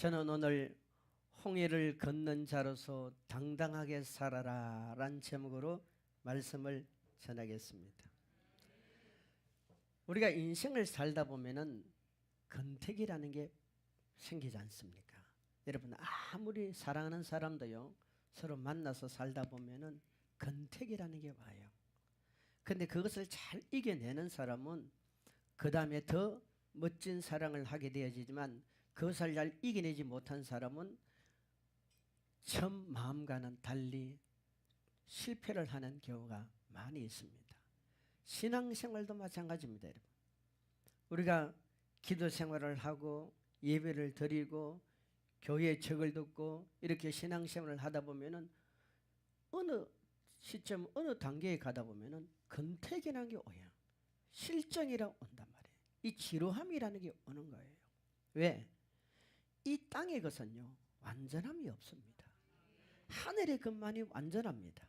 저는 오늘 홍해를 건넌 자로서 당당하게 살아라 라는 제목으로 말씀을 전하겠습니다. 우리가 인생을 살다 보면은 건택이라는 게 생기지 않습니까? 여러분, 아무리 사랑하는 사람도요, 서로 만나서 살다 보면은 건택이라는 게 와요. 근데 그것을 잘 이겨내는 사람은 그 다음에 더 멋진 사랑을 하게 되어지지만, 그것을 잘 이겨내지 못한 사람은 처음 마음과는 달리 실패를 하는 경우가 많이 있습니다. 신앙생활도 마찬가지입니다. 여러분, 우리가 기도 생활을 하고 예배를 드리고 교회의 책을 듣고 이렇게 신앙생활을 하다 보면은 어느 시점 어느 단계에 가다 보면은 건택이라는 게 오요. 실정이라 온단 말이에요. 이 지루함이라는 게 오는 거예요. 왜? 이 땅의 것은요, 완전함이 없습니다. 하늘의 것만이 완전합니다.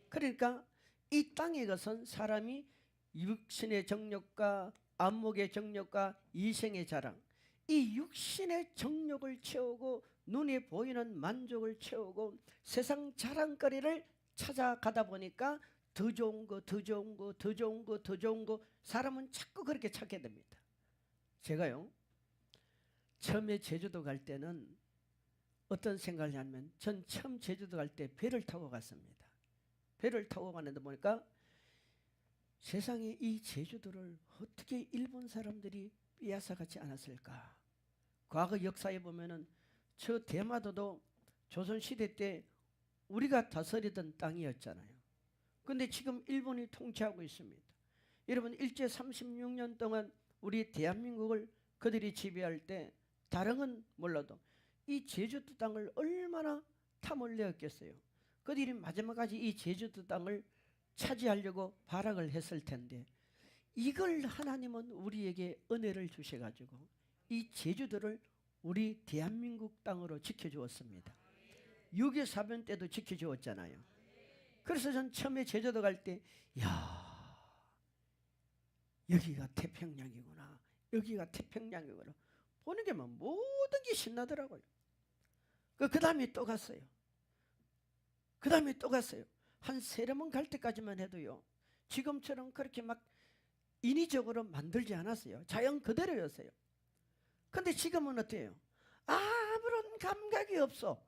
그러니까 이 땅의 것은 사람이 육신의 정욕과 안목의 정욕과 이생의 자랑, 이 육신의 정욕을 채우고 눈에 보이는 만족을 채우고 세상 자랑거리를 찾아가다 보니까 더 좋은 거, 더 좋은 거, 더 좋은 거, 더 좋은 거, 사람은 자꾸 그렇게 찾게 됩니다. 제가요, 처음에 제주도 갈 때는 어떤 생각을 하냐면, 전 처음 제주도 갈 때 배를 타고 갔습니다. 배를 타고 가는데 보니까 세상에 이 제주도를 어떻게 일본 사람들이 빼앗아가지 않았을까. 과거 역사에 보면은 저 대마도도 조선시대 때 우리가 다스리던 땅이었잖아요. 근데 지금 일본이 통치하고 있습니다. 여러분, 일제 36년 동안 우리 대한민국을 그들이 지배할 때 다른 건 몰라도 이 제주도 땅을 얼마나 탐을 내었겠어요. 그들이 마지막까지 이 제주도 땅을 차지하려고 발악을 했을 텐데, 이걸 하나님은 우리에게 은혜를 주셔가지고 이 제주도를 우리 대한민국 땅으로 지켜주었습니다. 6.25 사변 때도 지켜주었잖아요. 그래서 전 처음에 제주도 갈 때, 야, 여기가 태평양이구나, 여기가 태평양이구나 보는 게만 모든 게 신나더라고요. 그 다음에 또 갔어요. 그 다음에 또 갔어요. 한 3번 갈 때까지만 해도요, 지금처럼 그렇게 막 인위적으로 만들지 않았어요. 자연 그대로였어요. 근데 지금은 어때요? 아무런 감각이 없어.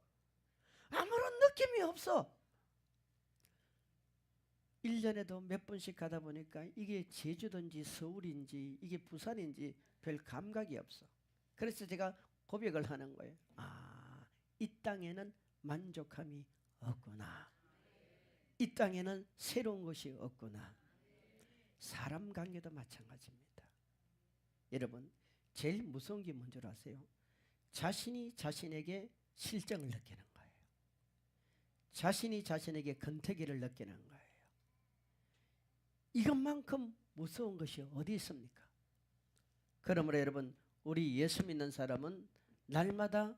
아무런 느낌이 없어. 1년에도 몇 번씩 가다 보니까 이게 제주도인지 서울인지 이게 부산인지 별 감각이 없어. 그래서 제가 고백을 하는 거예요. 이 땅에는 만족함이 없구나. 이 땅에는 새로운 것이 없구나. 사람 관계도 마찬가지입니다. 여러분, 제일 무서운 게 뭔지 아세요? 자신이 자신에게 실정을 느끼는 거예요. 자신이 자신에게 건태기를 느끼는 거예요. 이것만큼 무서운 것이 어디 있습니까? 그러므로 여러분, 우리 예수 믿는 사람은 날마다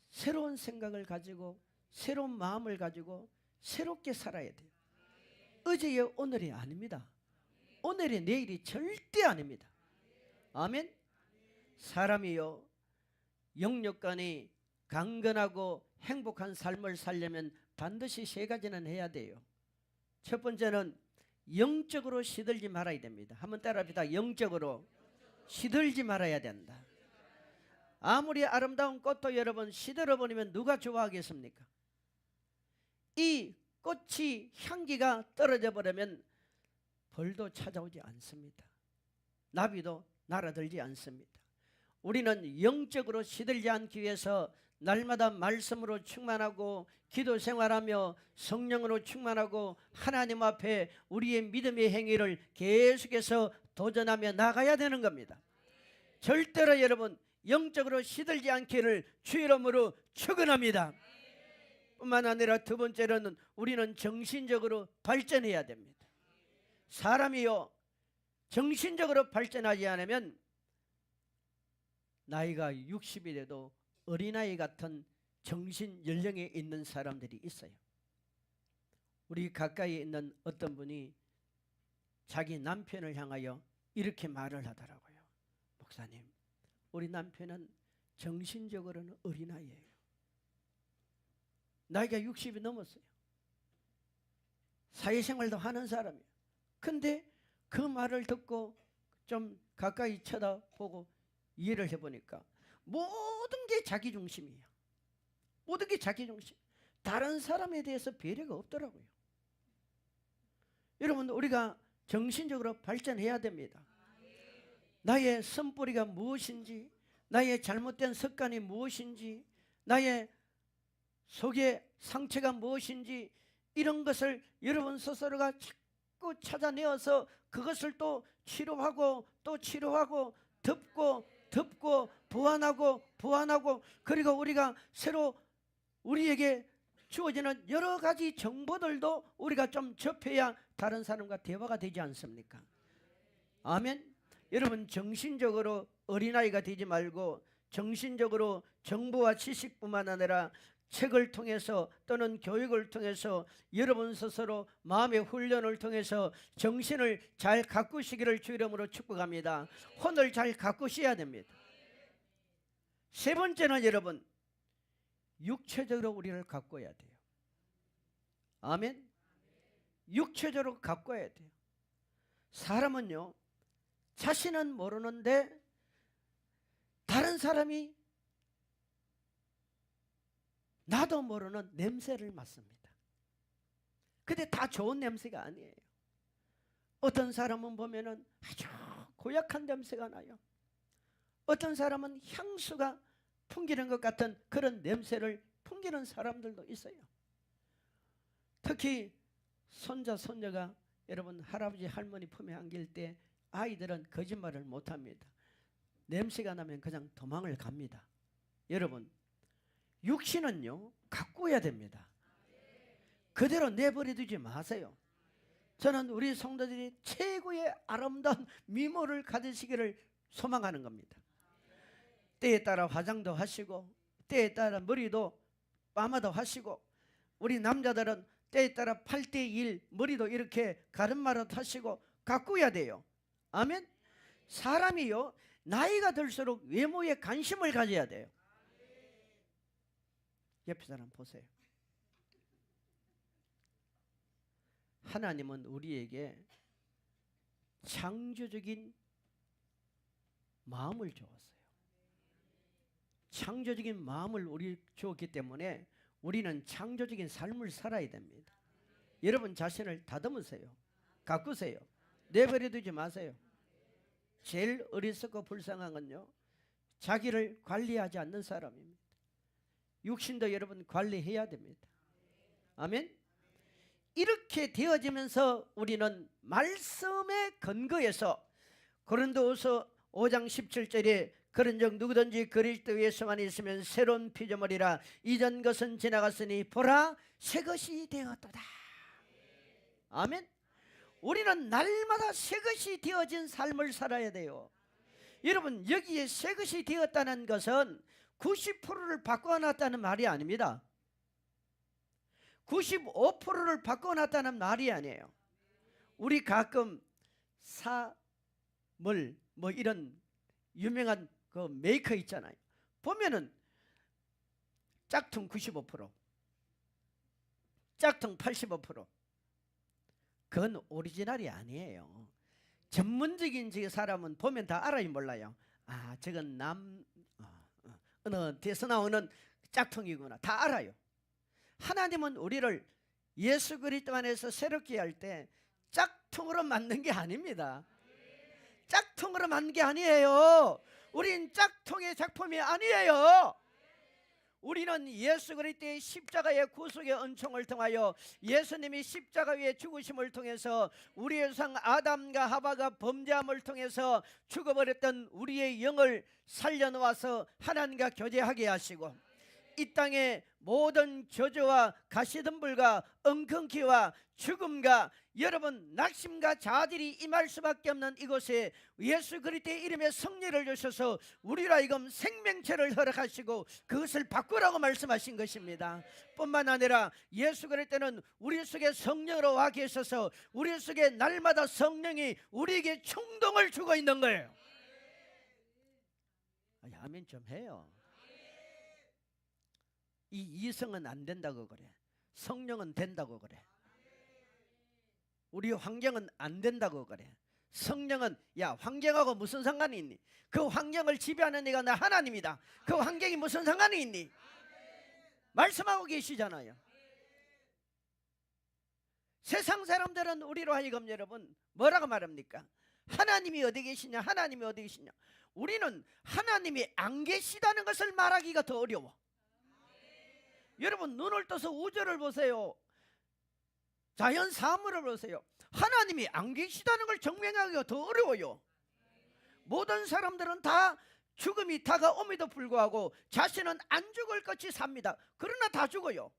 새로운 생각을 가지고 새로운 마음을 가지고 새롭게 살아야 돼요. 어제의 오늘이 아닙니다. 오늘의 내일이 절대 아닙니다. 아멘. 사람이요, 영육간에 강건하고 행복한 삶을 살려면 반드시 3가지는 해야 돼요. 첫 번째는 영적으로 시들지 말아야 됩니다. 한번 따라합시다. 영적으로 시들지 말아야 된다. 아무리 아름다운 꽃도 여러분 시들어버리면 누가 좋아하겠습니까? 이 꽃이 향기가 떨어져 버리면 벌도 찾아오지 않습니다. 나비도 날아들지 않습니다. 우리는 영적으로 시들지 않기 위해서 날마다 말씀으로 충만하고 기도 생활하며 성령으로 충만하고 하나님 앞에 우리의 믿음의 행위를 계속해서 도전하며 나가야 되는 겁니다. 절대로 여러분 영적으로 시들지 않기를 주 이름으로 축원합니다. 뿐만 아니라 두 번째로는 우리는 정신적으로 발전해야 됩니다. 사람이요, 정신적으로 발전하지 않으면 나이가 60이 돼도 어린아이 같은 정신 연령에 있는 사람들이 있어요. 우리 가까이에 있는 어떤 분이 자기 남편을 향하여 이렇게 말을 하더라고요. 목사님, 우리 남편은 정신적으로는 어린아이예요. 나이가 60이 넘었어요. 사회생활도 하는 사람이에요. 근데 그 말을 듣고 좀 가까이 쳐다보고 이해를 해보니까 모든 게 자기중심이에요. 모든 게 자기중심. 다른 사람에 대해서 배려가 없더라고요. 여러분, 우리가 정신적으로 발전해야 됩니다. 나의 선뿌리가 무엇인지, 나의 잘못된 습관이 무엇인지, 나의 속의 상처가 무엇인지, 이런 것을 여러분 스스로가 자꾸 찾아내어서 그것을 또 치료하고 또 치료하고 덮고 보완하고 그리고 우리가 새로 우리에게 주어지는 여러 가지 정보들도 우리가 좀 접해야 다른 사람과 대화가 되지 않습니까? 아멘. 여러분, 정신적으로 어린아이가 되지 말고 정신적으로 정보와 지식뿐만 아니라 책을 통해서 또는 교육을 통해서 여러분 스스로 마음의 훈련을 통해서 정신을 잘 가꾸시기를 주 이름으로 축복합니다. 혼을 잘 가꾸셔야 됩니다. 세 번째는 여러분, 육체적으로 우리를 가꿔야 돼요. 아멘. 육체적으로 가꿔야 돼요. 사람은요, 자신은 모르는데 다른 사람이 나도 모르는 냄새를 맡습니다. 근데 다 좋은 냄새가 아니에요. 어떤 사람은 보면은 아주 고약한 냄새가 나요. 어떤 사람은 향수가 풍기는 것 같은 그런 냄새를 풍기는 사람들도 있어요. 특히 손자 손녀가 여러분 할아버지 할머니 품에 안길 때 아이들은 거짓말을 못합니다. 냄새가 나면 그냥 도망을 갑니다. 여러분, 육신은요 가꾸어야 됩니다. 그대로 내버려두지 마세요. 저는 우리 성도들이 최고의 아름다운 미모를 가지시기를 소망하는 겁니다. 때에 따라 화장도 하시고 때에 따라 머리도 파마도 하시고, 우리 남자들은 때에 따라 8대1 머리도 이렇게 가르마로 하시고 가꾸어야 돼요. 아멘. 사람이요 나이가 들수록 외모에 관심을 가져야 돼요. 옆에 사람 보세요. 하나님은 우리에게 창조적인 마음을 주었어요. 창조적인 마음을 우리 주었기 때문에 우리는 창조적인 삶을 살아야 됩니다. 여러분 자신을 다듬으세요. 가꾸세요. 내버려두지 마세요. 제일 어리석고 불쌍한 건요, 자기를 관리하지 않는 사람입니다. 육신도 여러분 관리해야 됩니다. 아멘. 이렇게 되어지면서 우리는 말씀의 근거에서 고린도후서 5장 17절에 그런즉 누구든지 그리스도 예수만 있으면 새로운 피조물이라 이전 것은 지나갔으니 보라 새 것이 되었도다. 아멘. 우리는 날마다 새 것이 되어진 삶을 살아야 돼요. 여러분, 여기에 새 것이 되었다는 것은 90%를 바꿔놨다는 말이 아닙니다. 95%를 바꿔놨다는 말이 아니에요. 우리 가끔 사물 뭐 이런 유명한 그 메이커 있잖아요. 보면은 짝퉁 95%, 짝퉁 85%. 그건 오리지널이 아니에요. 전문적인 사람은 보면 다 알아요, 몰라요? 아, 저건 어느 데서 나오는 짝퉁이구나. 다 알아요. 하나님은 우리를 예수 그리스도 안에서 새롭게 할 때 짝퉁으로 만든 게 아닙니다. 짝퉁으로 만든 게 아니에요. 우린 짝퉁의 작품이 아니에요. 우리는 예수 그리스도의 십자가의 구속의 은총을 통하여 예수님이 십자가 위에 죽으심을 통해서 우리의 조상 아담과 하와가 범죄함을 통해서 죽어버렸던 우리의 영을 살려놓아서 하나님과 교제하게 하시고, 이 땅의 모든 저주와 가시덤불과 엉겅퀴와 죽음과 여러분 낙심과 자들이 임할 수밖에 없는 이곳에 예수 그리스도의 이름의 성령을 주셔서 우리로 하여금 생명체를 허락하시고 그것을 바꾸라고 말씀하신 것입니다. 뿐만 아니라 예수 그리스도는 우리 속에 성령으로 와 계셔서 우리 속에 날마다 성령이 우리에게 충동을 주고 있는 거예요. 아멘 좀 해요. 이 이성은 안 된다고 그래. 성령은 된다고 그래. 우리 환경은 안 된다고 그래. 성령은 야 환경하고 무슨 상관이 있니? 그 환경을 지배하는 이가 나 하나님이다. 그 환경이 무슨 상관이 있니? 말씀하고 계시잖아요. 세상 사람들은 우리로 하여금 여러분 뭐라고 말합니까? 하나님이 어디 계시냐? 하나님이 어디 계시냐? 우리는 하나님이 안 계시다는 것을 말하기가 더 어려워. 여러분 눈을 떠서 우주를 보세요. 자연 사물을 보세요. 하나님이 안 계시다는 걸 증명하기가 더 어려워요. 모든 사람들은 다 죽음이 다가옴에도 불구하고 자신은 안 죽을 것이 삽니다. 그러나 다 죽어요.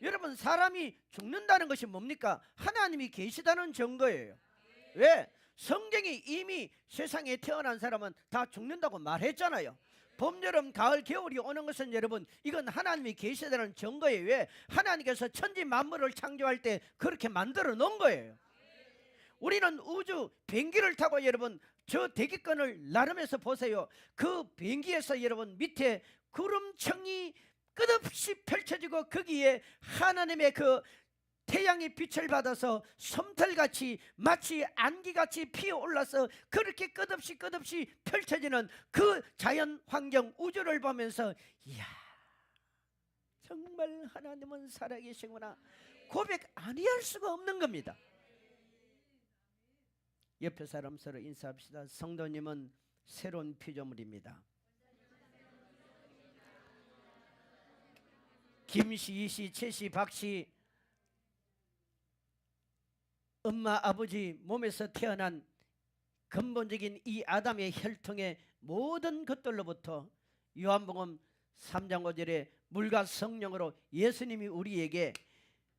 여러분 사람이 죽는다는 것이 뭡니까? 하나님이 계시다는 증거예요. 왜? 성경이 이미 세상에 태어난 사람은 다 죽는다고 말했잖아요. 봄, 여름, 가을, 겨울이 오는 것은 여러분 이건 하나님이 계시다는 증거예요. 왜? 하나님께서 천지 만물을 창조할 때 그렇게 만들어 놓은 거예요. 우리는 우주 비행기를 타고 여러분 저 대기권을 나름에서 보세요. 그 비행기에서 여러분 밑에 구름청이 끝없이 펼쳐지고 거기에 하나님의 그 태양의 빛을 받아서 솜털같이 마치 안기같이 피어올라서 그렇게 끝없이 펼쳐지는 그 자연 환경 우주를 보면서 이야 정말 하나님은 살아계시구나 고백 아니할 수가 없는 겁니다. 옆에 사람 서로 인사합시다. 성도님은 새로운 피조물입니다. 김씨, 이씨, 최씨, 박씨 엄마 아버지 몸에서 태어난 근본적인 이 아담의 혈통의 모든 것들로부터 요한복음 3장 5절에 물과 성령으로 예수님이 우리에게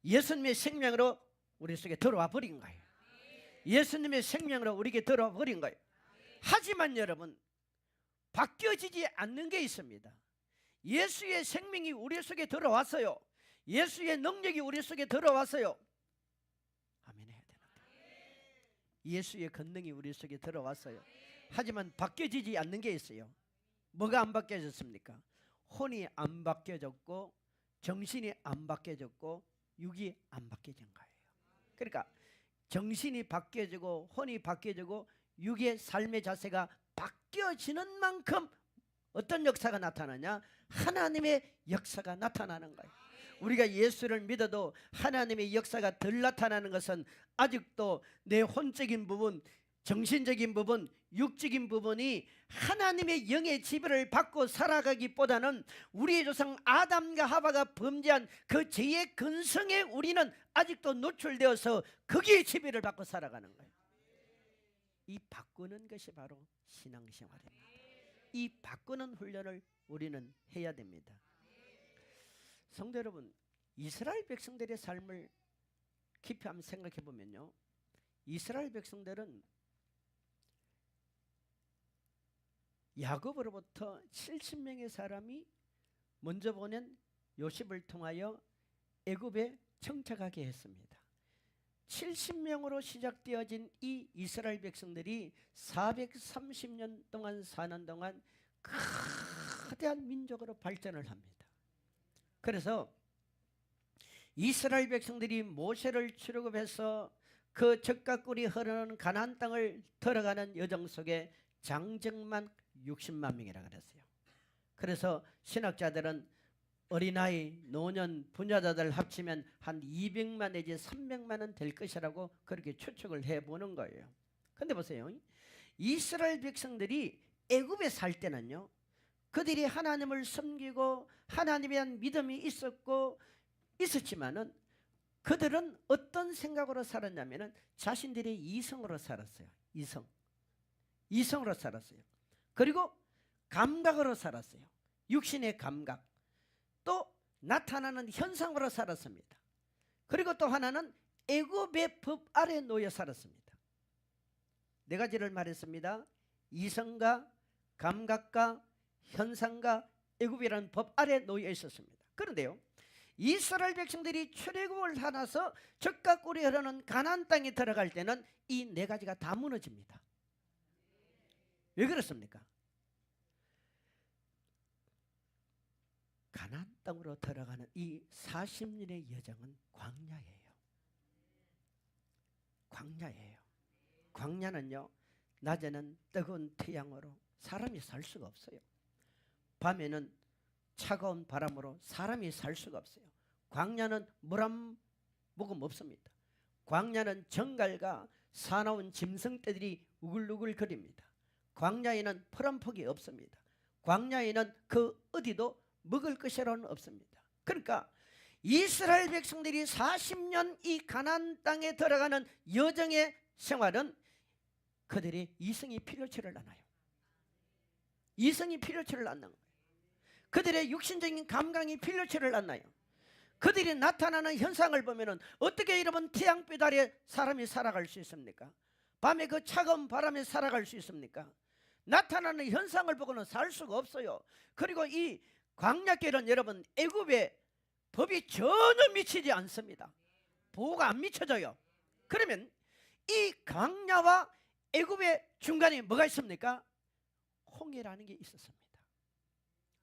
예수님의 생명으로 우리 속에 들어와 버린 거예요. 예수님의 생명으로 우리에게 들어와 버린 거예요. 하지만 여러분 바뀌어지지 않는 게 있습니다. 예수의 생명이 우리 속에 들어왔어요. 예수의 능력이 우리 속에 들어왔어요. 아멘 해야 되는데 예수의 권능이 우리 속에 들어왔어요. 하지만 바뀌어지지 않는 게 있어요. 뭐가 안 바뀌어졌습니까? 혼이 안 바뀌어졌고 정신이 안 바뀌어졌고 육이 안 바뀌어진 거예요. 그러니까 정신이 바뀌어지고 혼이 바뀌어지고 육의 삶의 자세가 바뀌어지는 만큼 어떤 역사가 나타나냐? 하나님의 역사가 나타나는 거예요. 우리가 예수를 믿어도 하나님의 역사가 덜 나타나는 것은 아직도 내 혼적인 부분, 정신적인 부분, 육적인 부분이 하나님의 영의 지배를 받고 살아가기보다는 우리의 조상 아담과 하와가 범죄한 그 죄의 근성에 우리는 아직도 노출되어서 거기에 지배를 받고 살아가는 거예요. 이 바꾸는 것이 바로 신앙생활입니다. 이 바꾸는 훈련을 우리는 해야 됩니다. 성도 여러분, 이스라엘 백성들의 삶을 깊이 한번 생각해 보면요, 이스라엘 백성들은 야곱으로부터 70명의 사람이 먼저 보낸 요셉을 통하여 애굽에 정착하게 했습니다. 70명으로 시작되어진 이 이스라엘 백성들이 430년 동안 사는 동안 거대한 민족으로 발전을 합니다. 그래서 이스라엘 백성들이 모세를 출애굽해서 그 젖과 꿀이 흐르는 가나안 땅을 들어가는 여정 속에 장정만 60만 명이라 그랬어요. 그래서 신학자들은 어린아이, 노년, 부녀자들 합치면 한 200만 내지 300만은 될 것이라고 그렇게 추측을 해보는 거예요. 근데 보세요, 이스라엘 백성들이 애굽에 살 때는요, 그들이 하나님을 섬기고 하나님에 대한 믿음이 있었지만은 그들은 어떤 생각으로 살았냐면은 자신들의 이성으로 살았어요. 이성으로 살았어요. 그리고 감각으로 살았어요. 육신의 감각, 또 나타나는 현상으로 살았습니다. 그리고 또 하나는 애굽의 법 아래 놓여 살았습니다. 네 가지를 말했습니다. 이성과 감각과 현상과 애굽이라는 법 아래 놓여 있었습니다. 그런데요, 이스라엘 백성들이 출애굽을 하나서 젖과 꿀이 흐르는 가나안 땅에 들어갈 때는 이 네 가지가 다 무너집니다. 왜 그렇습니까? 가나안 땅으로 들어가는 이 40년의 여정은 광야예요. 광야예요. 광야는요, 낮에는 뜨거운 태양으로 사람이 살 수가 없어요. 밤에는 차가운 바람으로 사람이 살 수가 없어요. 광야는 물 한 모금 없습니다. 광야는 정갈과 사나운 짐승떼들이 우글우글 거립니다. 광야에는 풀 한 폭이 없습니다. 광야에는 그 어디도 먹을 것이라는 없습니다. 그러니까 이스라엘 백성들이 40년 이 가나안 땅에 들어가는 여정의 생활은 그들이 이성이 필요치를 않아요. 이성이 필요치를 않는 거예요. 그들의 육신적인 감각이 필요치를 않나요? 그들이 나타나는 현상을 보면은 어떻게 여러분 태양빛 아래 사람이 살아갈 수 있습니까? 밤에 그 차가운 바람에 살아갈 수 있습니까? 나타나는 현상을 보고는 살 수가 없어요. 그리고 이 광야길은 여러분 애굽의 법이 전혀 미치지 않습니다. 보호가 안 미쳐져요. 그러면 이 광야와 애굽의 중간에 뭐가 있습니까? 홍해라는 게 있었습니다.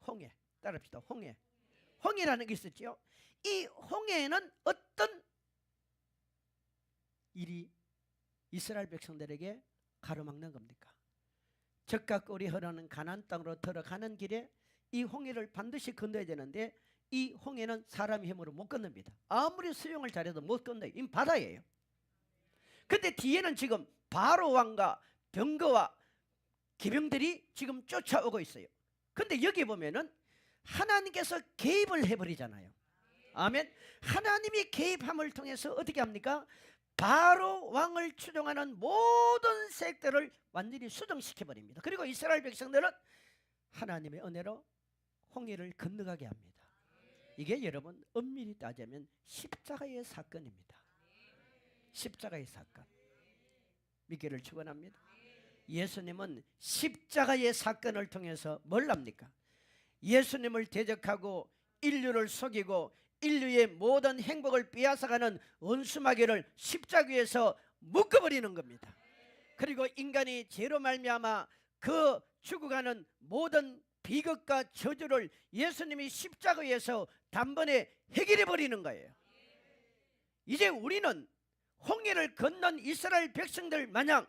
홍해, 따라합시다. 홍해. 홍해라는 게 있었죠. 이 홍해에는 어떤 일이 이스라엘 백성들에게 가로막는 겁니까? 적과 꿀이 흐르는 가나안 땅으로 들어가는 길에 이 홍해를 반드시 건너야 되는데 이 홍해는 사람의 힘으로 못 건넙니다. 아무리 수영을 잘해도 못 건너요. 이 바다예요. 근데 뒤에는 지금 바로 왕과 병거와 기병들이 지금 쫓아오고 있어요. 근데 여기 보면은 하나님께서 개입을 해버리잖아요. 아멘. 하나님이 개입함을 통해서 어떻게 합니까? 바로 왕을 추종하는 모든 색들을 완전히 수정시켜버립니다. 그리고 이스라엘 백성들은 하나님의 은혜로 홍해를 건너가게 합니다. 이게 여러분 엄밀히 따지면 십자가의 사건입니다. 십자가의 사건. 믿기를 축원합니다. 예수님은 십자가의 사건을 통해서 뭘 합니까? 예수님을 대적하고 인류를 속이고 인류의 모든 행복을 빼앗아가는 원수마귀를 십자가에서 묶어버리는 겁니다. 그리고 인간이 죄로 말미암아 그 죽어가는 모든 비극과 저주를 예수님이 십자가에서 단번에 해결해 버리는 거예요. 이제 우리는 홍해를 건넌 이스라엘 백성들 마냥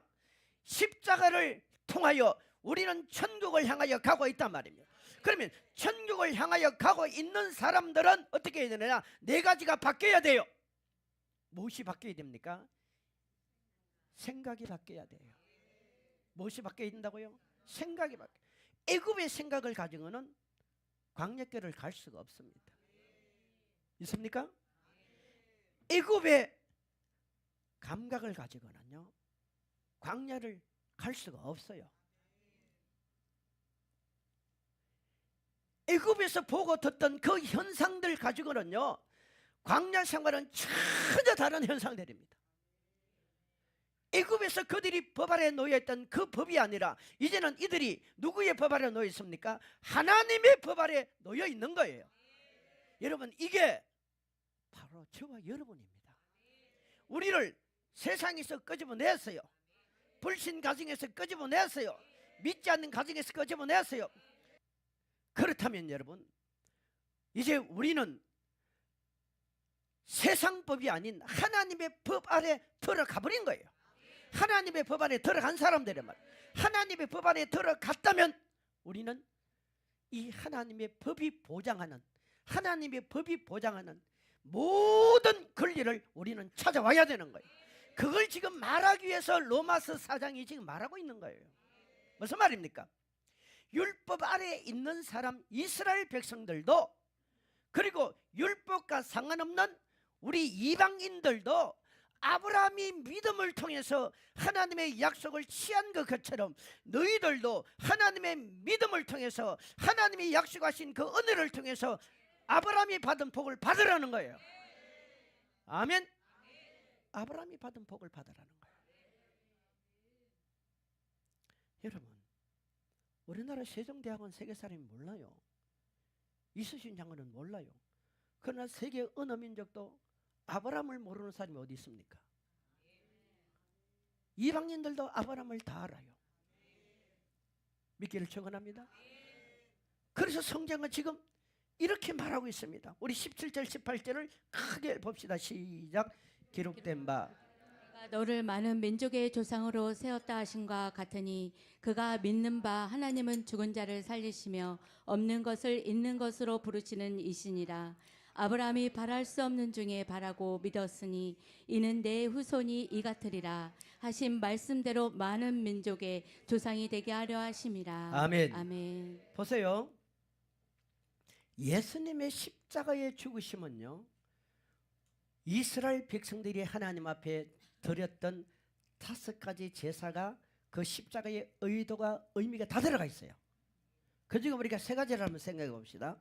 십자가를 통하여 우리는 천국을 향하여 가고 있단 말입니다. 그러면 천국을 향하여 가고 있는 사람들은 어떻게 해야 되느냐? 네 가지가 바뀌어야 돼요. 무엇이 바뀌어야 됩니까? 생각이 바뀌어야 돼요. 무엇이 바뀌어야 된다고요? 생각이 바뀌어야 돼요. 애굽의 생각을 가지고는 광야길을 갈 수가 없습니다. 있습니까? 애굽의 감각을 가지고는요 광야를 갈 수가 없어요. 애굽에서 보고 듣던 그 현상들 가지고는요 광야 생활은 전혀 다른 현상들입니다. 애굽에서 그들이 법 아래 놓여있던 그 법이 아니라 이제는 이들이 누구의 법 아래 놓여 있습니까? 하나님의 법 아래 놓여 있는 거예요. 여러분 이게 바로 저와 여러분입니다. 우리를 세상에서 끄집어냈어요. 불신 가정에서 끄집어냈어요. 믿지 않는 가정에서 끄집어냈어요. 그렇다면 여러분 이제 우리는 세상법이 아닌 하나님의 법 아래 들어가 버린 거예요. 하나님의 법 안에 들어간 사람들이란 말이에요. 하나님의 법 안에 들어갔다면 우리는 이 하나님의 법이 보장하는 하나님의 법이 보장하는 모든 권리를 우리는 찾아와야 되는 거예요. 그걸 지금 말하기 위해서 로마서 4장이 지금 말하고 있는 거예요. 무슨 말입니까? 율법 아래에 있는 사람 이스라엘 백성들도 그리고 율법과 상관없는 우리 이방인들도 아브라함이 믿음을 통해서 하나님의 약속을 취한 것처럼 너희들도 하나님의 믿음을 통해서 하나님이 약속하신 그 은혜를 통해서 아브라함이 받은 복을 받으라는 거예요. 아멘. 아브라함이 받은 복을 받으라는 거예요. 여러분 우리나라 세종대왕은 세계 사람이 몰라요. 이순신 장군은 몰라요. 그러나 세계 어느 민족도 아브라함을 모르는 사람이 어디 있습니까? 이방인들도 아브라함을 다 알아요. 믿기를 축원합니다. 그래서 성경은 지금 이렇게 말하고 있습니다. 우리 17절 18절을 크게 봅시다. 시작. 기록된 바 그가 너를 많은 민족의 조상으로 세웠다 하신과 같으니 그가 믿는 바 하나님은 죽은 자를 살리시며 없는 것을 있는 것으로 부르시는 이시니라. 아브라함이 바랄 수 없는 중에 바라고 믿었으니 이는 내 후손이 이 같으리라 하신 말씀대로 많은 민족의 조상이 되게 하려 하심이라. 아멘. 아멘. 보세요. 예수님의 십자가의 죽으심은요, 이스라엘 백성들이 하나님 앞에 드렸던 5가지 제사가 그 십자가의 의도가 의미가 다 들어가 있어요. 그중에 우리가 3가지를 한번 생각해 봅시다.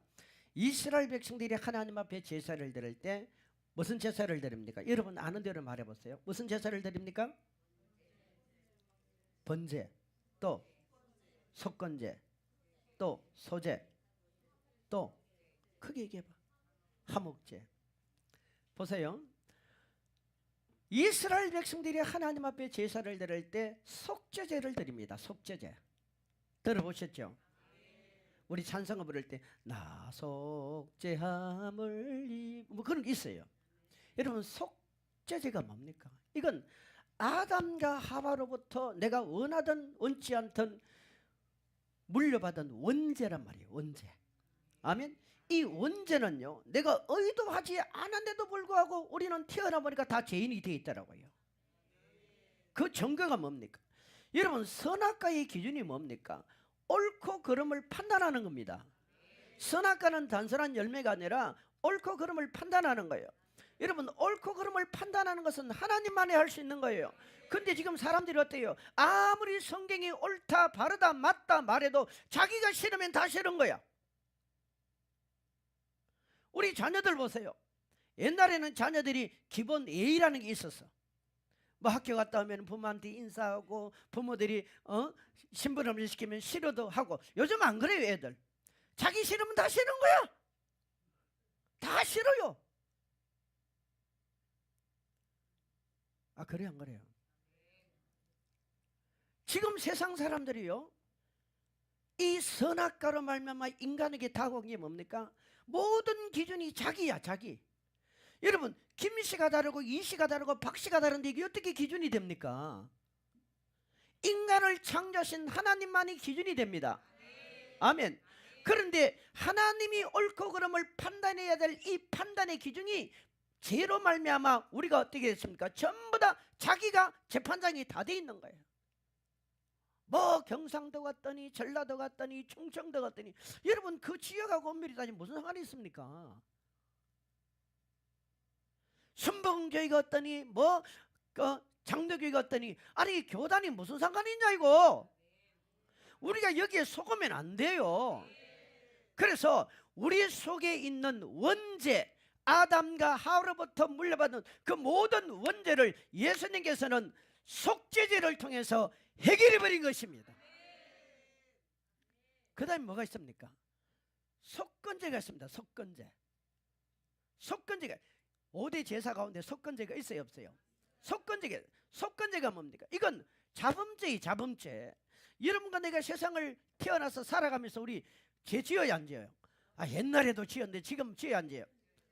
이스라엘 백성들이 하나님 앞에 제사를 드릴 때 무슨 제사를 드립니까? 여러분 아는 대로 말해 보세요. 무슨 제사를 드립니까? 번제, 또 속건제, 또 소제, 또 크게 얘기해봐. 화목제. 보세요. 이스라엘 백성들이 하나님 앞에 제사를 드릴 때 속죄제를 드립니다. 속죄제. 들어보셨죠? 우리 찬송을 부를 때 나 속죄함을 뭐 그런 게 있어요. 여러분 속죄제가 뭡니까? 이건 아담과 하와로부터 내가 원하든 원치 않든 물려받은 원죄란 말이에요. 원죄. 아멘. 이 원죄는요, 내가 의도하지 않았는데도 불구하고 우리는 태어나 보니까 다 죄인이 되어 있더라고요. 그 증거가 뭡니까? 여러분 선악과의 기준이 뭡니까? 옳고 그름을 판단하는 겁니다. 선악과는 단순한 열매가 아니라 옳고 그름을 판단하는 거예요. 여러분 옳고 그름을 판단하는 것은 하나님만이 할 수 있는 거예요. 근데 지금 사람들이 어때요? 아무리 성경이 옳다 바르다 맞다 말해도 자기가 싫으면 다 싫은 거야. 우리 자녀들 보세요. 옛날에는 자녀들이 기본 예의라는 게 있었어. 뭐 학교 갔다 오면 부모한테 인사하고 부모들이 심부름을 시키면 싫어도 하고. 요즘 안 그래요. 애들 자기 싫으면 다 싫은 거야. 다 싫어요. 아 그래요 안 그래요? 지금 세상 사람들이요, 이 선악과로 말미암아 인간에게 다가온 게 뭡니까? 모든 기준이 자기야. 자기. 여러분 김씨가 다르고 이씨가 다르고 박씨가 다른데 이게 어떻게 기준이 됩니까? 인간을 창조하신 하나님만이 기준이 됩니다. 아멘. 그런데 하나님이 옳고 그름을 판단해야 될 이 판단의 기준이 죄로 말미암아 우리가 어떻게 됐습니까? 전부 다 자기가 재판장이 다 돼 있는 거예요. 뭐 경상도 갔더니 전라도 갔더니 충청도 갔더니 여러분 그 지역하고 엄밀히 따지면 무슨 상관이 있습니까? 순복음교회 갔더니 뭐 장로교회 갔더니 아니 교단이 무슨 상관이 있냐 이거. 우리가 여기에 속으면 안 돼요. 그래서 우리 속에 있는 원죄, 아담과 하와로부터 물려받은 그 모든 원죄를 예수님께서는 속죄제를 통해서 해결해 버린 것입니다. 그 다음에 뭐가 있습니까? 속건제가 있습니다. 속건제. 속건제가 5대 제사 가운데 속건제가 있어요 없어요? 속건제가 뭡니까? 이건 자범죄예요. 자범죄. 여러분과 내가 세상을 태어나서 살아가면서 우리 죄 지어야 안 지어요? 아 옛날에도 지었는데 지금 지어야 안 지어요?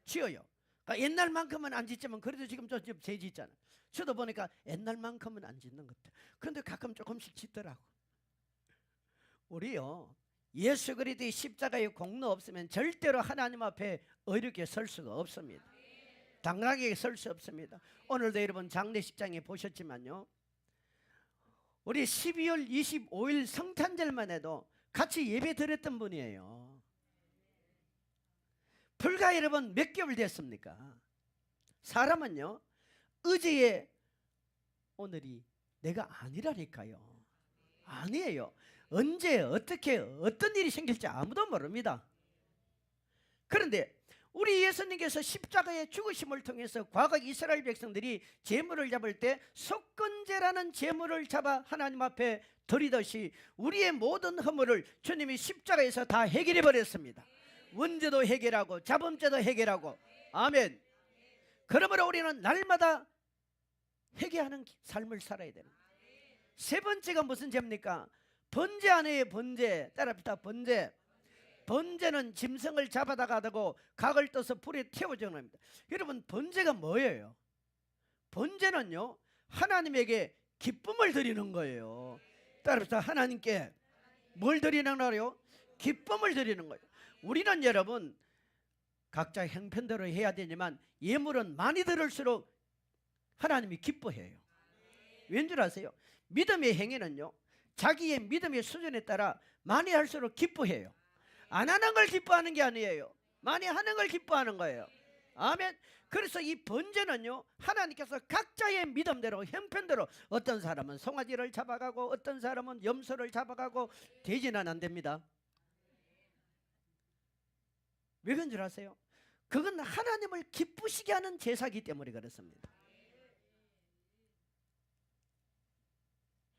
지어요. 그러니까 옛날만큼은 안 짓지만 그래도 지금 좀 죄 짓잖아. 저도 보니까 옛날만큼은 안 짓는 것 같아. 그런데 가끔 조금씩 짓더라고. 우리요 예수 그리스도의 십자가의 공로 없으면 절대로 하나님 앞에 의롭게 설 수가 없습니다. 당당하게 설 수 없습니다. 오늘도 여러분 장례식장에 보셨지만요, 우리 12월 25일 성탄절만 해도 같이 예배 드렸던 분이에요. 불과 여러분 몇 개월 됐습니까? 사람은요 어제의 오늘이 내가 아니라니까요. 아니에요. 언제 어떻게 어떤 일이 생길지 아무도 모릅니다. 그런데 우리 예수님께서 십자가의 죽으심을 통해서 과거 이스라엘 백성들이 제물을 잡을 때 속건제라는 제물을 잡아 하나님 앞에 드리듯이 우리의 모든 허물을 주님이 십자가에서 다 해결해 버렸습니다. 원죄도 해결하고 자범죄도 해결하고. 아멘. 그러므로 우리는 날마다 회개하는 삶을 살아야 됩니다. 세 번째가 무슨 죄입니까? 번제 아니에요. 번제. 따라합시다. 번제. 번제는 짐승을 잡아다가 하고 각을 떠서 불에 태워주는 겁니다. 여러분, 번제가 뭐예요? 번제는요, 하나님에게 기쁨을 드리는 거예요. 따라서 하나님께 뭘 드리는 거예요? 기쁨을 드리는 거예요. 우리는 여러분 각자 형편대로 해야 되지만 예물은 많이 들을수록 하나님이 기뻐해요. 왠 줄 아세요? 믿음의 행위는요, 자기의 믿음의 수준에 따라 많이 할수록 기뻐해요. 안 하는 걸 기뻐하는 게 아니에요. 많이 하는 걸 기뻐하는 거예요. 아멘. 그래서 이 번제는요, 하나님께서 각자의 믿음대로 형편대로, 어떤 사람은 송아지를 잡아가고 어떤 사람은 염소를 잡아가고, 돼지는 안 됩니다. 왜 그런 줄 아세요? 그건 하나님을 기쁘시게 하는 제사이기 때문에 그렇습니다.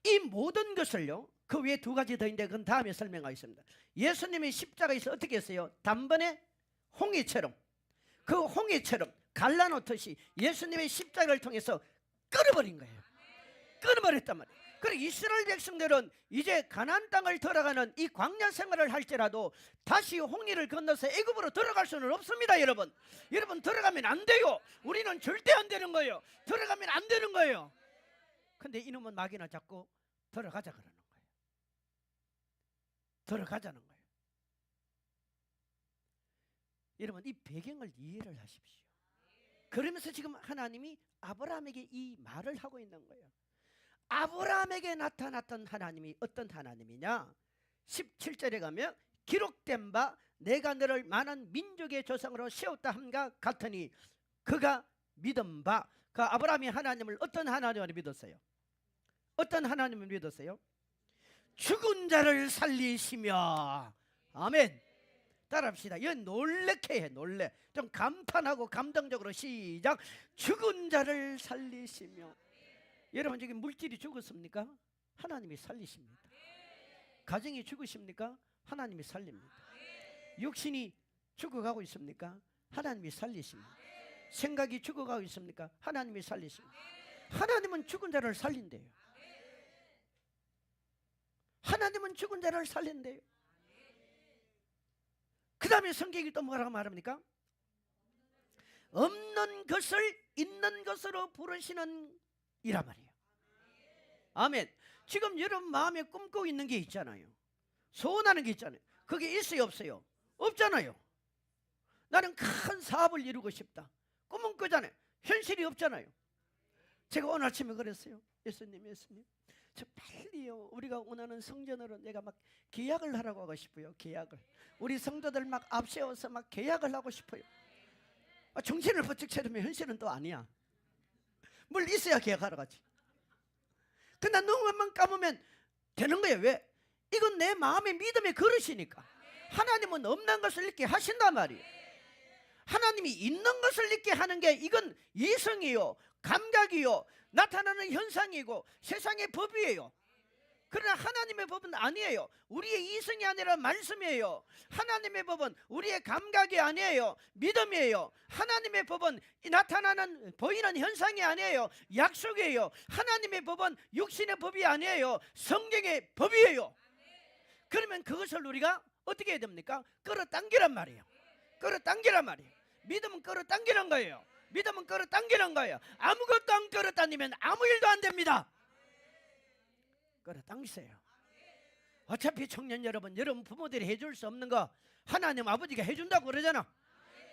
이 모든 것을요, 그 외에 두 가지 더 있는데 그건 다음에 설명하겠습니다. 예수님이 십자가에서 어떻게 했어요? 단번에 홍해처럼, 그 홍해처럼 갈라놓듯이 예수님의 십자가를 통해서 끊어버린 거예요. 끊어버렸단 말이에요. 그리고 이스라엘 백성들은 이제 가나안 땅을 들어가는 이 광야 생활을 할지라도 다시 홍해를 건너서 애굽으로 들어갈 수는 없습니다. 여러분, 여러분 들어가면 안 돼요. 우리는 절대 안 되는 거예요. 들어가면 안 되는 거예요. 근데 이놈은 막이나 자꾸 들어가자 그러는 거예요. 들어가자는 거예요. 여러분, 이 배경을 이해를 하십시오. 그러면서 지금 하나님이 아브라함에게 이 말을 하고 있는 거예요. 아브라함에게 나타났던 하나님이 어떤 하나님이냐? 17절에 가면 기록된 바 내가 너를 많은 민족의 조상으로 세웠다 함과 같으니 그가 믿은 바, 그 아브라함이 하나님을 어떤 하나님을 믿었어요? 어떤 하나님을 믿었어요? 죽은 자를 살리시며. 아멘. 따라합시다. 이거 놀래게 해. 놀래. 좀 감탄하고 감동적으로 시작. 죽은 자를 살리시며. 여러분, 지금 물질이 죽었습니까? 하나님이 살리십니다. 가정이 죽으십니까? 하나님이 살립니다. 육신이 죽어가고 있습니까? 하나님이 살리십니다. 생각이 죽어가고 있습니까? 하나님이 살리십니다. 하나님은 죽은 자를 살린대요. 하나님은 죽은 자를 살린대요. 그 다음에 성경이 또 뭐라고 말합니까? 없는 것을 있는 것으로 부르시는 이란 말이에요. 아멘. 지금 여러분 마음에 꿈꾸고 있는 게 있잖아요. 소원하는 게 있잖아요. 그게 있어요, 없어요? 없잖아요. 나는 큰 사업을 이루고 싶다. 꿈은 꾸잖아요. 현실이 없잖아요. 제가 오늘 아침에 그랬어요. 예수님, 저 빨리요, 우리가 원하는 성전으로 내가 막 계약을 하라고 하고 싶어요. 계약을. 우리 성도들 막 앞세워서 막 계약을 하고 싶어요. 정신을 번쩍 차리면 현실은 또 아니야. 뭘 있어야 계약하러 가지. 근데 눈만 감으면 되는 거예요. 왜? 이건 내 마음의 믿음의 그릇이니까. 하나님은 없는 것을 있게 하신단 말이에요. 하나님이 있는 것을 있게 하는 게 이건 이성이요, 감각이요, 나타나는 현상이고 세상의 법이에요. 그러나 하나님의 법은 아니에요. 우리의 이성이 아니라 말씀이에요. 하나님의 법은 우리의 감각이 아니에요. 믿음이에요. 하나님의 법은 나타나는 보이는 현상이 아니에요. 약속이에요. 하나님의 법은 육신의 법이 아니에요. 성경의 법이에요. 그러면 그것을 우리가 어떻게 해야 됩니까? 끌어당기란 말이에요. 끌어당기란 말이에요. 믿음은 끌어당기는 거예요. 믿음은 끌어당기는 거예요. 아무것도 안 끌어당기면 아무 일도 안 됩니다. 끌어당기세요. 어차피 청년 여러분, 여러분 부모들이 해줄 수 없는 거 하나님 아버지가 해준다고 그러잖아.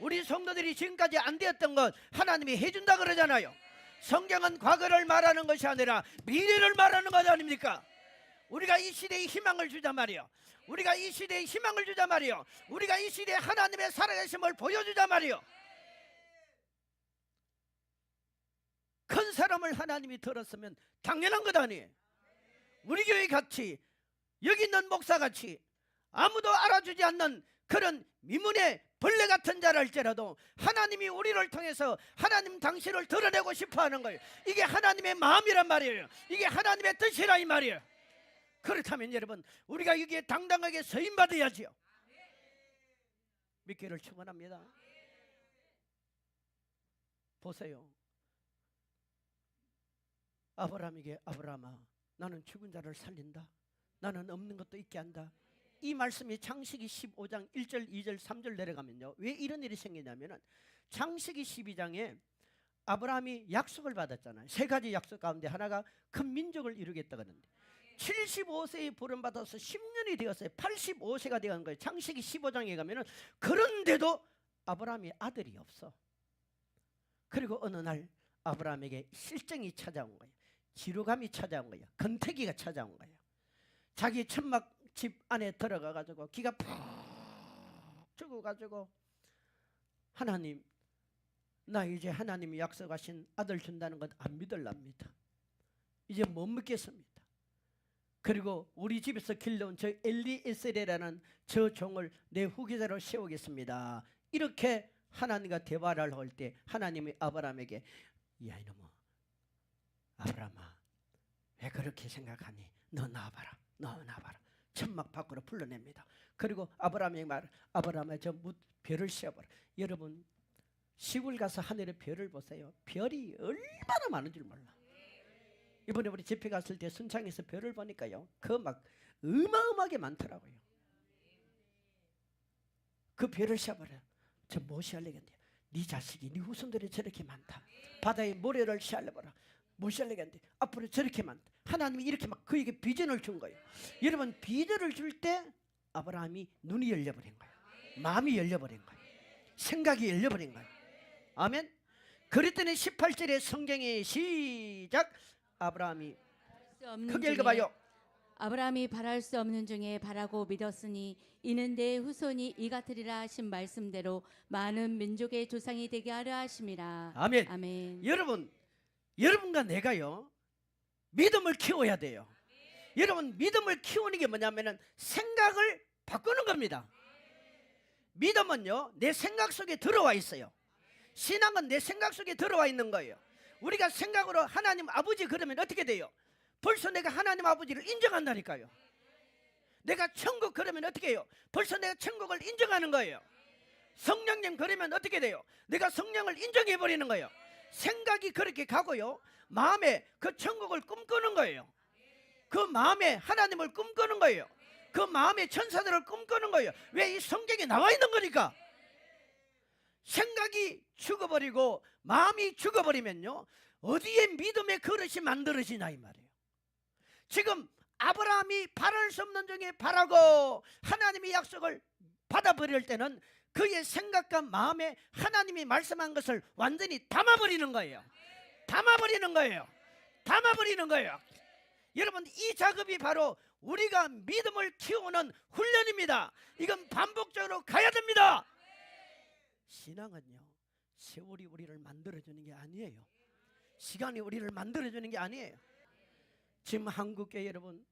우리 성도들이 지금까지 안 되었던 것 하나님이 해준다 그러잖아요. 성경은 과거를 말하는 것이 아니라 미래를 말하는 것 아닙니까? 우리가 이 시대에 희망을 주자 말이요. 우리가 이 시대에 희망을 주자 말이요. 우리가 이 시대에 하나님의 살아계심을 보여주자 말이요. 큰 사람을 하나님이 들었으면 당연한 것 아니에요. 우리 교회 같이, 여기 있는 목사같이 아무도 알아주지 않는 그런 미문의 벌레 같은 자라 할지라도 하나님이 우리를 통해서 하나님 당신을 드러내고 싶어하는 거예요. 이게 하나님의 마음이란 말이에요. 이게 하나님의 뜻이라 이 말이에요. 그렇다면 여러분, 우리가 여기에 당당하게 서임받아야지요. 믿기를 축원합니다. 보세요. 아브라함에게, 아브라함아, 나는 죽은 자를 살린다. 나는 없는 것도 있게 한다. 이 말씀이 창세기 15장 1절 2절 3절 내려가면요, 왜 이런 일이 생기냐면은 창세기 12장에 아브라함이 약속을 받았잖아요. 세 가지 약속 가운데 하나가 큰 민족을 이루겠다 그러는데 75세에 부름받아서 10년이 되었어요. 85세가 되는 거예요. 창세기 15장에 가면은 그런데도 아브라함이 아들이 없어. 그리고 어느 날 아브라함에게 실정이 찾아온 거예요. 지루감이 찾아온 거예요. 건태기가 찾아온 거예요. 자기 천막 집 안에 들어가 가지고 기가 푹 죽어 가지고, 하나님, 나 이제 하나님이 약속하신 아들 준다는 것 안 믿을랍니다. 이제 못 믿겠습니다. 그리고 우리 집에서 길러온 저 엘리에셀이라는 저 종을 내 후계자로 세우겠습니다. 이렇게 하나님과 대화를 할 때 하나님이 아브라함에게, 야 이놈아, 아브라함아, 왜 그렇게 생각하니? 너 나와봐라, 너 나와봐라. 천막 밖으로 불러냅니다. 그리고 아브라함에게 아브라함아, 저 별을 씌워봐라. 여러분, 시골 가서 하늘의 별을 보세요. 별이 얼마나 많은 줄 몰라. 이번에 우리 집회 갔을 때 순창에서 별을 보니까요, 그 막 어마어마하게 많더라고요. 그 별을 씌워봐라. 저 무엇이 하려겠는데? 네 자식이, 네 후손들이 저렇게 많다. 바다의 모래를 씌워봐라. 무엇이 하려겠는데? 앞으로 저렇게 많다. 하나님이 이렇게 막 그에게 비전을 준 거예요. 여러분, 비전을 줄 때 아브라함이 눈이 열려버린 거예요. 마음이 열려버린 거예요. 생각이 열려버린 거예요. 아멘. 그랬더니 18절에 성경의 시작. 아브라함이 크게 읽어봐요. 아브라함이 바랄 수 없는 중에 바라고 믿었으니 이는 내 후손이 이 같으리라 하신 말씀대로 많은 민족의 조상이 되게 하려 하심이라. 아멘. 아멘. 여러분과 내가요, 믿음을 키워야 돼요. 여러분, 믿음을 키우는 게 뭐냐면은 생각을 바꾸는 겁니다. 믿음은요, 내 생각 속에 들어와 있어요. 신앙은 내 생각 속에 들어와 있는 거예요. 우리가 생각으로 하나님 아버지 그러면 어떻게 돼요? 벌써 내가 하나님 아버지를 인정한다니까요. 내가 천국 그러면 어떻게 해요? 벌써 내가 천국을 인정하는 거예요. 성령님 그러면 어떻게 돼요? 내가 성령을 인정해 버리는 거예요. 생각이 그렇게 가고요, 마음에 그 천국을 꿈꾸는 거예요. 그 마음에 하나님을 꿈꾸는 거예요. 그 마음에 천사들을 꿈꾸는 거예요. 왜? 이 성경에 나와 있는 거니까. 생각이 죽어버리고 마음이 죽어버리면요, 어디에 믿음의 그릇이 만들어지나 이 말이에요. 지금 아브라함이 바랄 수 없는 중에 바라고 하나님의 약속을 받아버릴 때는 그의 생각과 마음에 하나님이 말씀한 것을 완전히 담아버리는 거예요. 담아버리는 거예요. 담아버리는 거예요. 여러분, 이 작업이 바로 우리가 믿음을 키우는 훈련입니다. 이건 반복적으로 가야 됩니다. 신앙은요, 세월이 우리를 만들어주는 게 아니에요. 시간이 우리를 만들어주는 게 아니에요. 지금 한국교회 여러분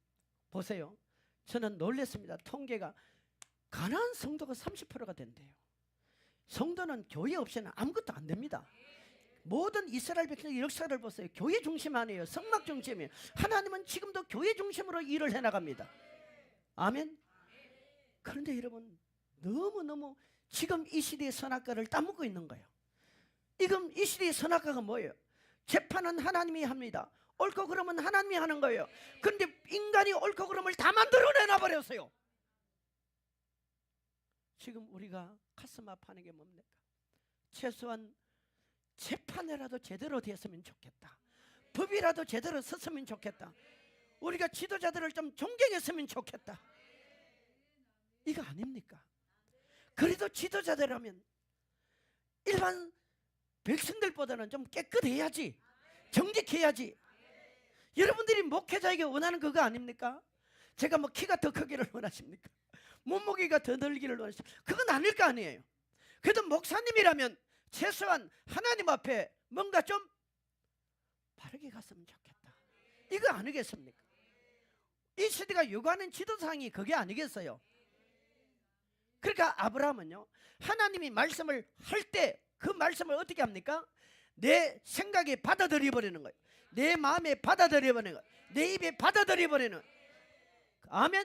보세요. 저는 놀랐습니다. 통계가 가난한 성도가 30%가 된대요. 성도는 교회 없이는 아무것도 안 됩니다. 모든 이스라엘 백성의 역사를 보세요. 교회 중심 아니에요. 성막 중심이에요. 하나님은 지금도 교회 중심으로 일을 해나갑니다. 아멘. 그런데 여러분, 너무너무 지금 이 시대의 선악과를 따먹고 있는 거예요. 지금 이 시대의 선악과가 뭐예요? 재판은 하나님이 합니다. 옳고 그름은 하나님이 하는 거예요. 그런데 인간이 옳고 그름을 다 만들어내놔 버렸어요. 지금 우리가 가슴 아파하는 게 뭡니까? 최소한 재판이라도 제대로 됐으면 좋겠다. 법이라도 제대로 썼으면 좋겠다. 우리가 지도자들을 좀 존경했으면 좋겠다. 이거 아닙니까? 그래도 지도자들이라면 일반 백성들보다는 좀 깨끗해야지, 정직해야지. 여러분들이 목회자에게 원하는 그거 아닙니까? 제가 뭐 키가 더 크기를 원하십니까? 몸무게가 더 늘기를 원하십니까? 그건 아닐 거 아니에요. 그래도 목사님이라면 최소한 하나님 앞에 뭔가 좀 바르게 갔으면 좋겠다. 이거 아니겠습니까? 이 시대가 요구하는 지도상이 그게 아니겠어요? 그러니까 아브라함은요, 하나님이 말씀을 할 때 그 말씀을 어떻게 합니까? 내 생각에 받아들여 버리는 거예요. 내 마음에 받아들여 버리는 거예요. 내 입에 받아들여 버리는 거예요. 아멘.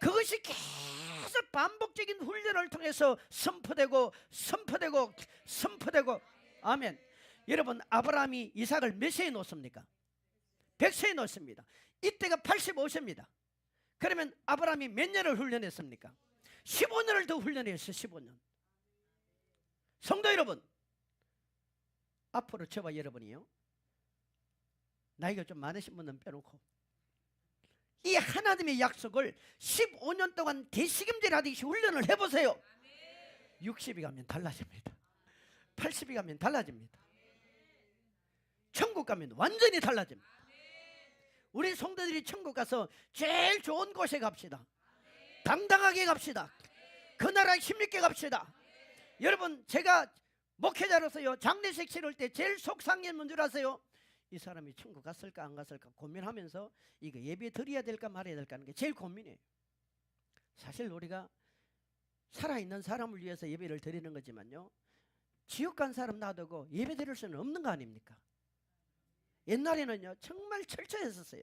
그것이 계속 반복적인 훈련을 통해서 선포되고 선포되고 선포되고. 아멘. 여러분, 아브라함이 이삭을 몇 세에 놓습니까? 100세에 놓습니다. 이때가 85세입니다. 그러면 아브라함이 몇 년을 훈련했습니까? 15년을 더 훈련했어요. 15년. 성도 여러분, 앞으로 저와 여러분이요, 나이가 좀 많으신 분은 빼놓고 이 하나님의 약속을 15년 동안 대식임질 하듯이 훈련을 해보세요. 60이 가면 달라집니다. 80이 가면 달라집니다. 천국 가면 완전히 달라집니다. 우리 성도들이 천국 가서 제일 좋은 곳에 갑시다. 당당하게 갑시다. 그 나라에 힘있게 갑시다. 여러분, 제가 목회자로서요, 장례식 치를 때 제일 속상했는 줄 아세요? 이 사람이 천국 갔을까 안 갔을까 고민하면서 이거 예배 드려야 될까 말아야 될까 하는 게 제일 고민이에요. 사실 우리가 살아있는 사람을 위해서 예배를 드리는 거지만요, 지옥 간 사람 놔두고 예배 드릴 수는 없는 거 아닙니까? 옛날에는요 정말 철저했었어요.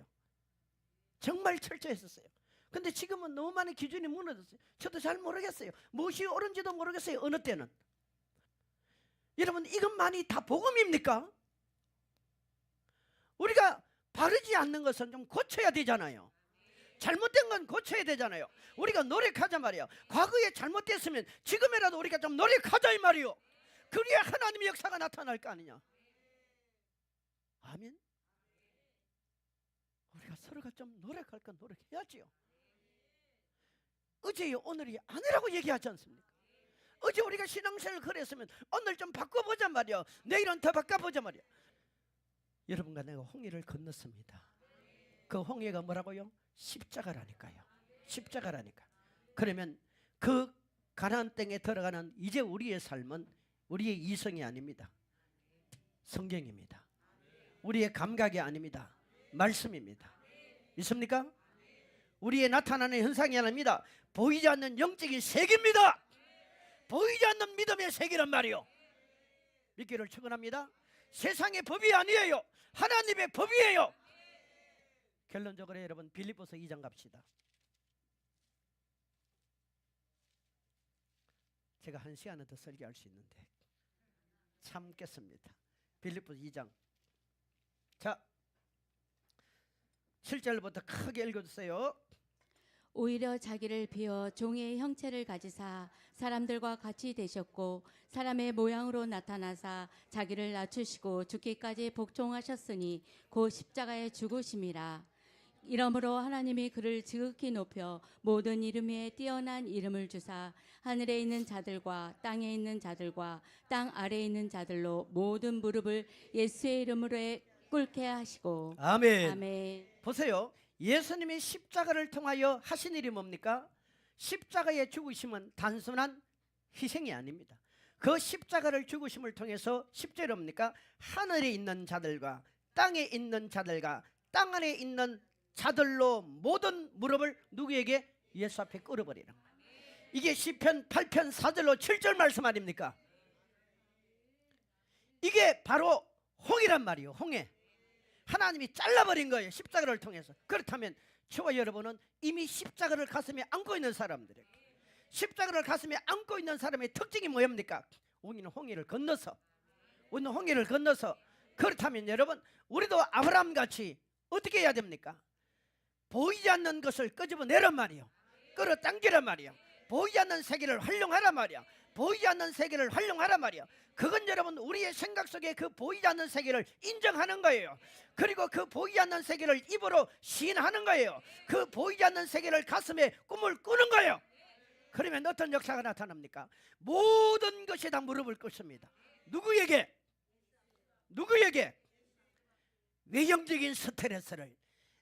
정말 철저했었어요. 근데 지금은 너무 많은 기준이 무너졌어요. 저도 잘 모르겠어요. 무엇이 옳은지도 모르겠어요. 어느 때는. 여러분, 이것만이 다 복음입니까? 우리가 바르지 않는 것은 좀 고쳐야 되잖아요. 잘못된 건 고쳐야 되잖아요. 우리가 노력하자 말이야. 과거에 잘못됐으면 지금이라도 우리가 좀 노력하자 이 말이요. 그래야 하나님의 역사가 나타날 거 아니냐. 아멘. 우리가 서로가 좀 노력할 건 노력해야지요. 어제요 오늘이 아니라고 얘기하지 않습니까? 어제 우리가 신앙생활을 그랬으면 오늘 좀 바꿔보자 말이야. 내일은 더 바꿔보자 말이야. 여러분과 내가 홍해를 건넜습니다. 그 홍해가 뭐라고요? 십자가라니까요. 십자가라니까. 그러면 그 가나안 땅에 들어가는 이제 우리의 삶은 우리의 이성이 아닙니다. 성경입니다. 우리의 감각이 아닙니다. 말씀입니다. 믿습니까? 우리의 나타나는 현상이 아닙니다. 보이지 않는 영적인 세계입니다. 보이지 않는 믿음의 세계란 말이요. 믿기를 축원합니다. 세상의 법이 아니에요. 하나님의 법이에요. 결론적으로 여러분, 빌립보서 2장 갑시다. 제가 1시간은 더 설교할 수 있는데 참겠습니다. 빌립보서 2장. 자, 7절부터 크게 읽어주세요. 오히려 자기를 비워 종의 형체를 가지사 사람들과 같이 되셨고 사람의 모양으로 나타나사 자기를 낮추시고 죽기까지 복종하셨으니 곧 십자가의 죽으심이라. 이러므로 하나님이 그를 지극히 높여 모든 이름 위에 뛰어난 이름을 주사 하늘에 있는 자들과 땅에 있는 자들과 땅 아래에 있는 자들로 모든 무릎을 예수의 이름으로 꿇게 하시고. 아멘. 아멘. 보세요. 예수님이 십자가를 통하여 하신 일이 뭡니까? 십자가의 죽으심은 단순한 희생이 아닙니다. 그 십자가를 죽으심을 통해서 10절이 뭡니까? 하늘에 있는 자들과 땅에 있는 자들과 땅 안에 있는 자들로 모든 무릎을 누구에게? 예수 앞에 꿇어버리는 거예요. 이게 시편 8편 4절로 7절 말씀 아닙니까? 이게 바로 홍해란 말이에요. 홍해. 하나님이 잘라버린 거예요. 십자가를 통해서. 그렇다면 저와 여러분은 이미 십자가를 가슴에 안고 있는 사람들에게, 십자가를 가슴에 안고 있는 사람의 특징이 뭐입니까? 우리는 홍해를 건너서, 우리는 홍해를 건너서. 그렇다면 여러분, 우리도 아브라함같이 어떻게 해야 됩니까? 보이지 않는 것을 끄집어내란 말이에요. 끌어당기란 말이에요. 보이지 않는 세계를 활용하란 말이야. 보이지 않는 세계를 활용하란 말이야. 그건 여러분 우리의 생각 속에 그 보이지 않는 세계를 인정하는 거예요. 그리고 그 보이지 않는 세계를 입으로 시인하는 거예요. 그 보이지 않는 세계를 가슴에 꿈을 꾸는 거예요. 그러면 어떤 역사가 나타납니까? 모든 것이 다 무릎을 꿇습니다. 누구에게? 누구에게? 외형적인 스트레스를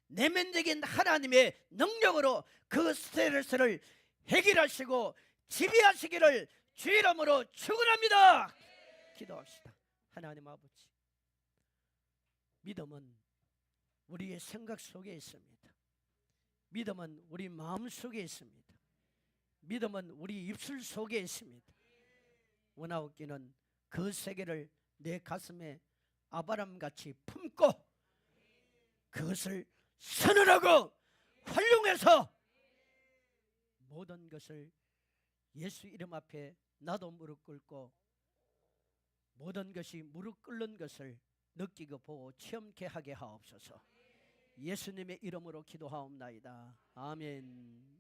내면적인 하나님의 능력으로 그 스트레스를 해결하시고 지배하시기를 주의 이름으로 축원합니다. 기도합시다. 하나님 아버지, 믿음은 우리의 생각 속에 있습니다. 믿음은 우리 마음 속에 있습니다. 믿음은 우리 입술 속에 있습니다. 원하옵기는 그 세계를 내 가슴에 아브라함같이 품고 그것을 선언하고 활용해서 모든 것을 예수 이름 앞에 나도 무릎 꿇고 모든 것이 무릎 꿇는 것을 느끼고 보고 체험케 하게 하옵소서. 예수님의 이름으로 기도하옵나이다. 아멘.